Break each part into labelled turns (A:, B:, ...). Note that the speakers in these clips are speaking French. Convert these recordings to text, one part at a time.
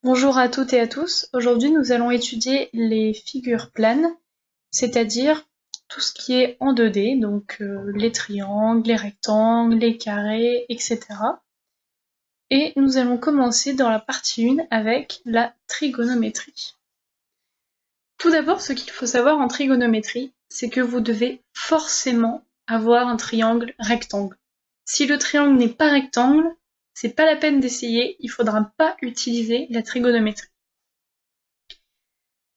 A: Bonjour à toutes et à tous, aujourd'hui nous allons étudier les figures planes, c'est-à-dire tout ce qui est en 2D, donc les triangles, les rectangles, les carrés, etc. Et nous allons commencer dans la partie 1 avec la trigonométrie. Tout d'abord, ce qu'il faut savoir en trigonométrie, c'est que vous devez forcément avoir un triangle rectangle. Si le triangle n'est pas rectangle, c'est pas la peine d'essayer, il faudra pas utiliser la trigonométrie.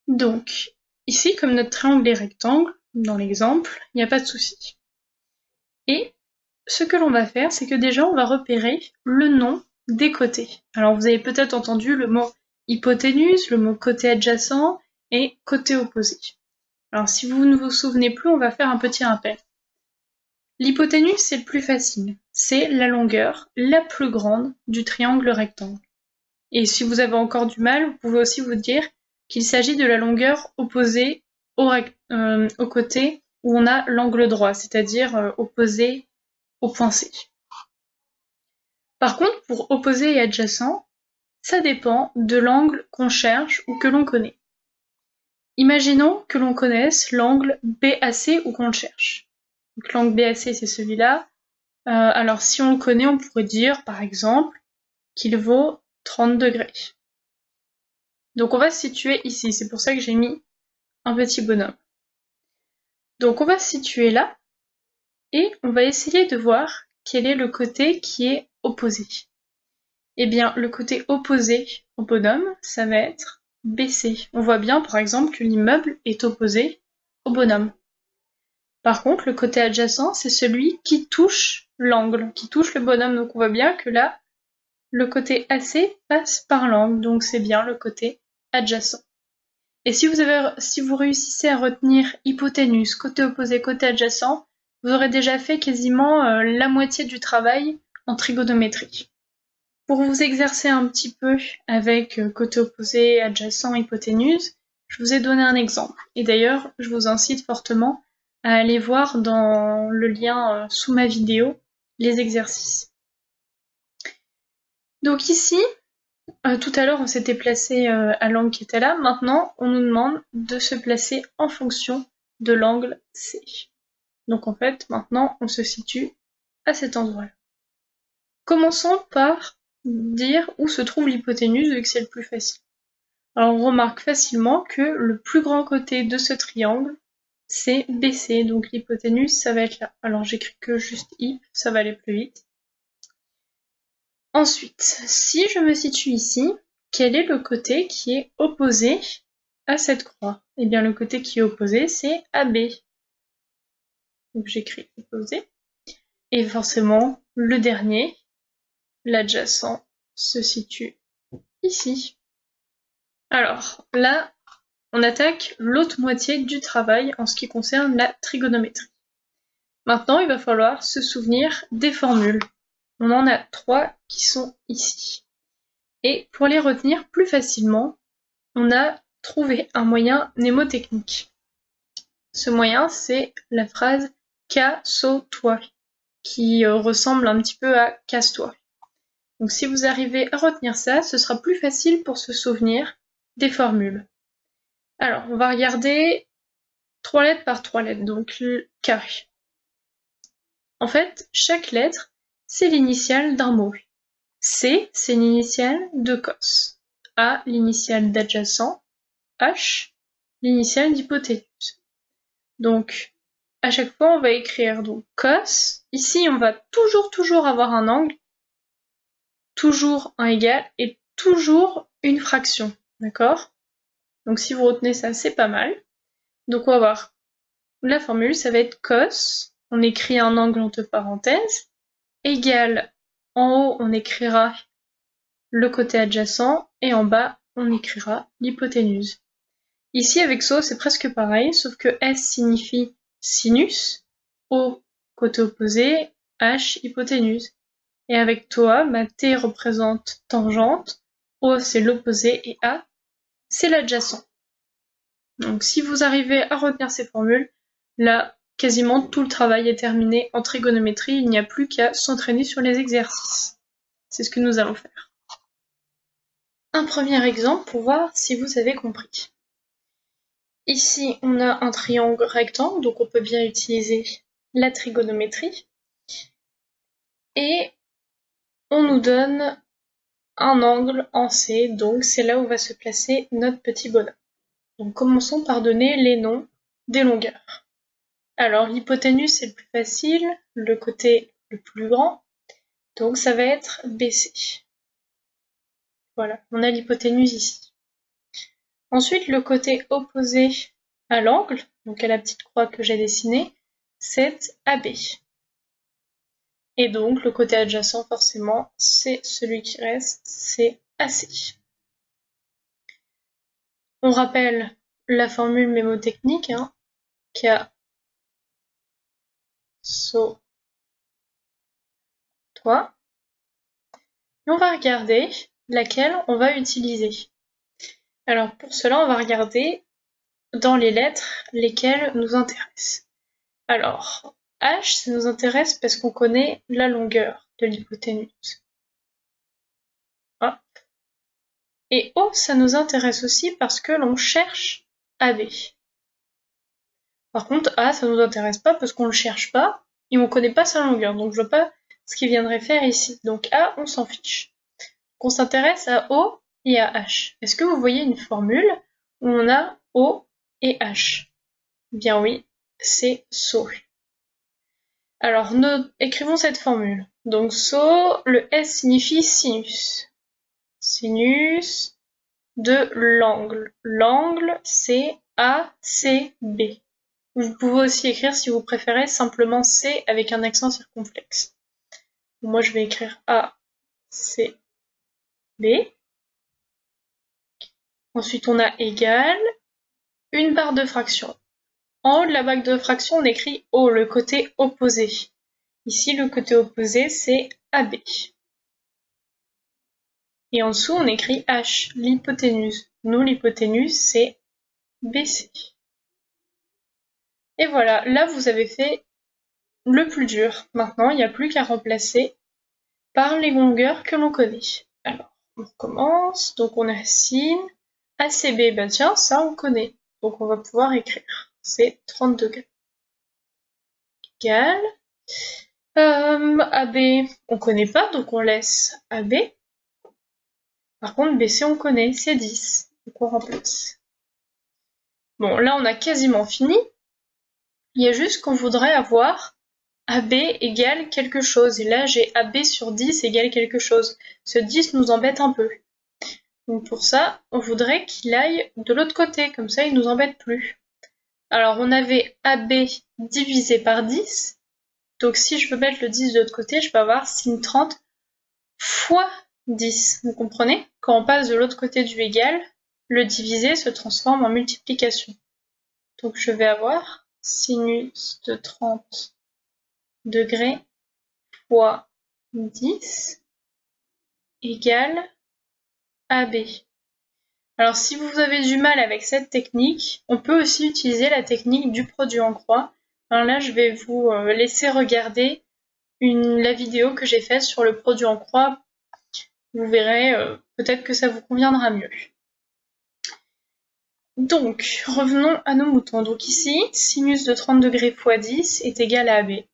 A: Donc, ici, comme notre triangle est rectangle, dans l'exemple, il n'y a pas de souci. Et ce que l'on va faire, c'est que déjà, on va repérer le nom des côtés. Alors, vous avez peut-être entendu le mot hypoténuse, le mot côté adjacent et côté opposé. Alors, si vous ne vous souvenez plus, on va faire un petit rappel. L'hypoténuse, c'est le plus facile. C'est la longueur la plus grande du triangle rectangle. Et si vous avez encore du mal, vous pouvez aussi vous dire qu'il s'agit de la longueur opposée au côté où on a l'angle droit, c'est-à-dire opposé au point C. Par contre, pour opposé et adjacent, ça dépend de l'angle qu'on cherche ou que l'on connaît. Imaginons que l'on connaisse l'angle BAC ou qu'on le cherche. Donc l'angle BAC, c'est celui-là. Alors si on le connaît, on pourrait dire, par exemple, qu'il vaut 30 degrés. Donc on va se situer ici, c'est pour ça que j'ai mis un petit bonhomme. Donc on va se situer là, et on va essayer de voir quel est le côté qui est opposé. Eh bien, le côté opposé au bonhomme, ça va être BC. On voit bien, par exemple, que l'immeuble est opposé au bonhomme. Par contre, le côté adjacent, c'est celui qui touche l'angle, qui touche le bonhomme. Donc on voit bien que là, le côté AC passe par l'angle, donc c'est bien le côté adjacent. Et si vous réussissez à retenir hypoténuse, côté opposé, côté adjacent, vous aurez déjà fait quasiment la moitié du travail en trigonométrie. Pour vous exercer un petit peu avec côté opposé, adjacent, hypoténuse, je vous ai donné un exemple. Et d'ailleurs, je vous incite fortement à aller voir dans le lien sous ma vidéo les exercices. Donc ici, tout à l'heure on s'était placé à l'angle qui était là, maintenant on nous demande de se placer en fonction de l'angle C. Donc en fait, maintenant on se situe à cet endroit-là. Commençons par dire où se trouve l'hypoténuse, vu que c'est le plus facile. Alors on remarque facilement que le plus grand côté de ce triangle, c'est BC, donc l'hypoténuse, ça va être là. Alors j'écris que juste hyp, ça va aller plus vite. Ensuite, si je me situe ici, quel est le côté qui est opposé à cette croix? Eh bien le côté qui est opposé, c'est AB. Donc j'écris opposé. Et forcément, le dernier, l'adjacent, se situe ici. Alors, là, on attaque l'autre moitié du travail en ce qui concerne la trigonométrie. Maintenant, il va falloir se souvenir des formules. On en a 3 qui sont ici. Et pour les retenir plus facilement, on a trouvé un moyen mnémotechnique. Ce moyen, c'est la phrase « casse-toi » qui ressemble un petit peu à « casse-toi ». Donc si vous arrivez à retenir ça, ce sera plus facile pour se souvenir des formules. Alors, on va regarder 3 lettres par 3 lettres, donc le K. En fait, chaque lettre, c'est l'initiale d'un mot. C, c'est l'initiale de cos. A, l'initiale d'adjacent. H, l'initiale d'hypoténuse. Donc, à chaque fois, on va écrire donc cos. Ici, on va toujours avoir un angle, toujours un égal et toujours une fraction. D'accord? Donc, si vous retenez ça, c'est pas mal. Donc, on va voir la formule, ça va être cos. On écrit un angle entre parenthèses. Égal, en haut, on écrira le côté adjacent et en bas, on écrira l'hypoténuse. Ici, avec SO, c'est presque pareil, sauf que S signifie sinus, O côté opposé, H hypoténuse. Et avec TOA, T représente tangente, O c'est l'opposé et A c'est l'adjacent. Donc si vous arrivez à retenir ces formules, là, quasiment tout le travail est terminé en trigonométrie, il n'y a plus qu'à s'entraîner sur les exercices. C'est ce que nous allons faire. Un premier exemple pour voir si vous avez compris. Ici, on a un triangle rectangle, donc on peut bien utiliser la trigonométrie. Et on nous donne un angle en C, donc c'est là où va se placer notre petit bonhomme. Donc commençons par donner les noms des longueurs. Alors l'hypoténuse c'est le plus facile, le côté le plus grand, donc ça va être BC. Voilà, on a l'hypoténuse ici. Ensuite le côté opposé à l'angle, donc à la petite croix que j'ai dessinée, c'est AB. Et donc le côté adjacent forcément c'est celui qui reste, c'est AC. On rappelle la formule mémotechnique, K, SO, toi. Et on va regarder laquelle on va utiliser. Alors pour cela, on va regarder dans les lettres lesquelles nous intéressent. Alors, H, ça nous intéresse parce qu'on connaît la longueur de l'hypoténuse. Hop. Et O, ça nous intéresse aussi parce que l'on cherche AB. Par contre, A, ça nous intéresse pas parce qu'on le cherche pas et on connaît pas sa longueur. Donc je vois pas ce qu'il viendrait faire ici. Donc A, on s'en fiche. On s'intéresse à O et à H. Est-ce que vous voyez une formule où on a O et H? Bien oui, c'est SO. Alors, écrivons cette formule. Donc SO, le S signifie sinus. Sinus de l'angle. L'angle, c'est ACB. Vous pouvez aussi écrire, si vous préférez, simplement C avec un accent circonflexe. Moi, je vais écrire ACB. Ensuite, on a égal une barre de fraction. En haut de la barre de fraction, on écrit O, le côté opposé. Ici, le côté opposé, c'est AB. Et en dessous, on écrit H, l'hypoténuse. Nous, l'hypoténuse, c'est BC. Et voilà, là, vous avez fait le plus dur. Maintenant, il n'y a plus qu'à remplacer par les longueurs que l'on connaît. Alors, on recommence. Donc, on a sin. ACB, bah tiens, ça, on connaît. Donc, on va pouvoir écrire. C'est 30 degrés. Égal. AB, on connaît pas, donc on laisse AB. Par contre, BC, on connaît, c'est 10. Donc on remplace. Bon, là, on a quasiment fini. Il y a juste qu'on voudrait avoir AB égale quelque chose. Et là, j'ai AB sur 10 égale quelque chose. Ce 10 nous embête un peu. Donc pour ça, on voudrait qu'il aille de l'autre côté. Comme ça, il nous embête plus. Alors, on avait AB divisé par 10. Donc si je veux mettre le 10 de l'autre côté, je peux avoir sin 30 fois 10. Vous comprenez? Quand on passe de l'autre côté du égal, le divisé se transforme en multiplication. Donc je vais avoir sinus de 30 degrés fois 10 égale AB. Alors si vous avez du mal avec cette technique, on peut aussi utiliser la technique du produit en croix. Alors là, je vais vous laisser regarder la vidéo que j'ai faite sur le produit en croix. Vous verrez, peut-être que ça vous conviendra mieux. Donc, revenons à nos moutons. Donc ici, sinus de 30 degrés fois 10 est égal à AB.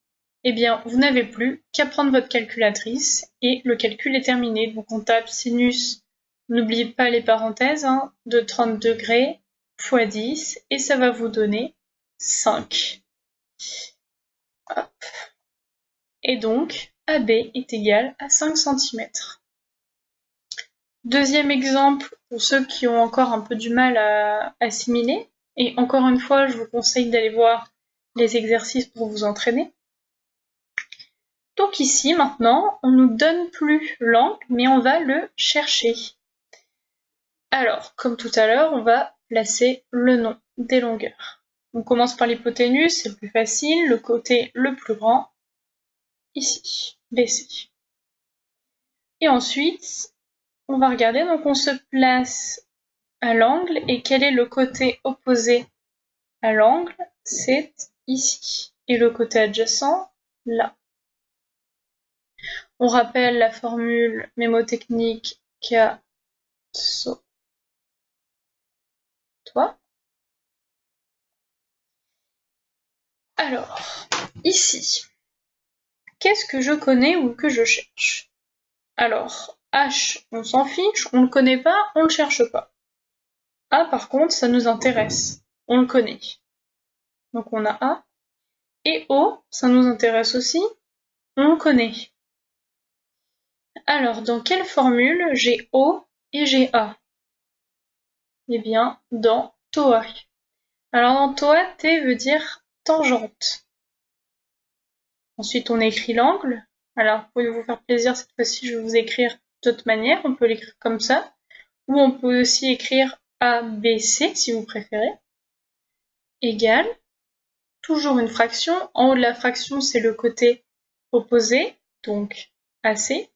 A: Eh bien, vous n'avez plus qu'à prendre votre calculatrice et le calcul est terminé. Donc on tape sinus, n'oubliez pas les parenthèses, de 30 degrés fois 10 et ça va vous donner 5. Hop. Et donc, AB est égal à 5 cm. Deuxième exemple, pour ceux qui ont encore un peu du mal à assimiler, et encore une fois, je vous conseille d'aller voir les exercices pour vous entraîner. Donc ici, maintenant, on ne nous donne plus l'angle, mais on va le chercher. Alors, comme tout à l'heure, on va placer le nom des longueurs. On commence par l'hypoténuse, c'est le plus facile, le côté le plus grand, ici, BC. Et ensuite, on va regarder, donc on se place à l'angle, et quel est le côté opposé à l'angle? C'est ici. Et le côté adjacent, là. On rappelle la formule mémotechnique K-SO. Toi. Alors, ici, qu'est-ce que je connais ou que je cherche? Alors, H, on s'en fiche, on le connaît pas, on le cherche pas. A, par contre, ça nous intéresse, on le connaît. Donc on a A. Et O, ça nous intéresse aussi, on le connaît. Alors, dans quelle formule j'ai O et j'ai A? Eh bien, dans TOA. Alors dans TOA, T veut dire tangente. Ensuite, on écrit l'angle. Alors, pour vous faire plaisir, cette fois-ci, je vais vous écrire d'autres manières. On peut l'écrire comme ça. Ou on peut aussi écrire ABC, si vous préférez. Égale, toujours une fraction. En haut de la fraction, c'est le côté opposé, donc AC.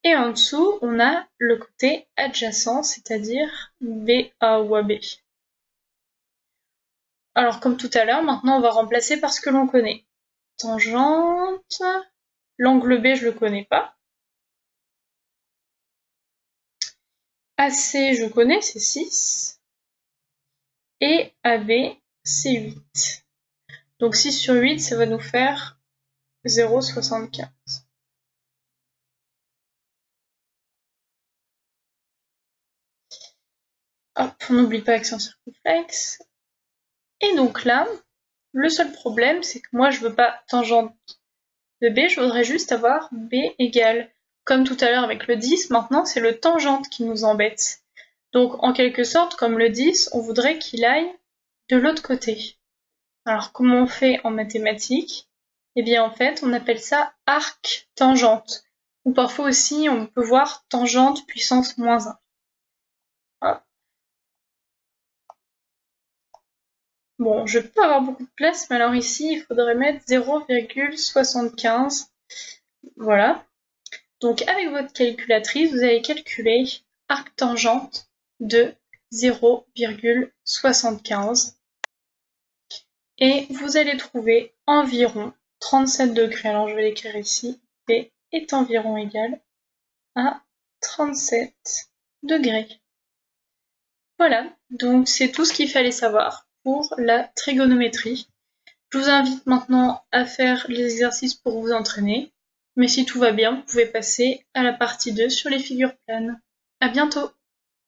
A: Et en dessous, on a le côté adjacent, c'est-à-dire BA ou AB. Alors, comme tout à l'heure, maintenant, on va remplacer par ce que l'on connaît. Tangente. L'angle B, je le connais pas. AC, je connais, c'est 6. Et AB, c'est 8. Donc 6 sur 8, ça va nous faire 0,75. Hop, on n'oublie pas accent circonflexe. Et donc là, le seul problème, c'est que moi, je veux pas tangente de B, je voudrais juste avoir B égale. Comme tout à l'heure avec le 10, maintenant, c'est le tangente qui nous embête. Donc, en quelque sorte, comme le 10, on voudrait qu'il aille de l'autre côté. Alors, comment on fait en mathématiques? Eh bien, en fait, on appelle ça arc tangente. Ou parfois aussi, on peut voir tangente puissance moins 1. Hop. Bon, je peux avoir beaucoup de place, mais alors ici, il faudrait mettre 0,75. Voilà. Donc, avec votre calculatrice, vous allez calculer arc tangente de 0,75. Et vous allez trouver environ 37 degrés. Alors, je vais l'écrire ici. P est environ égal à 37 degrés. Voilà, donc c'est tout ce qu'il fallait savoir pour la trigonométrie. Je vous invite maintenant à faire les exercices pour vous entraîner, mais si tout va bien, vous pouvez passer à la partie 2 sur les figures planes. À bientôt!